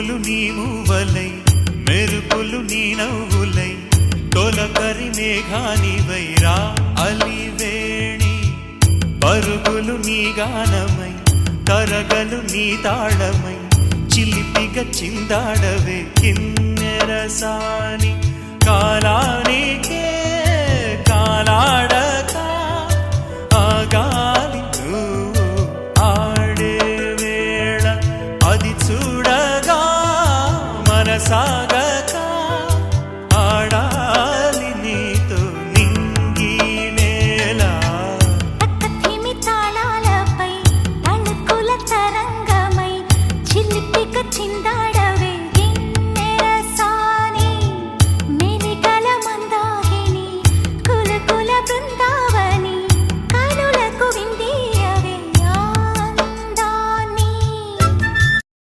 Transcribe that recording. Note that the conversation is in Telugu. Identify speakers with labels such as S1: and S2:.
S1: ఉరుములు నీ మూవలై మెరుపులు నీ నవ్వులై తొలకరి మేఘానివై రా అలివేణి పరుగులు నీ గానమై తరగలు నీ తాళమై చిలిపిగా చిందాడవే కిన్నెరసాని కాలానికే కాలాడక ఆగాలి నువ్వు ఆడే వేళ అది చూడగా మనసాగక ఆడాలి నీతో నింగి నేల
S2: తక్కతిమి తాళాలపై తణుకుల తరంగమై చిలిపిక చిందా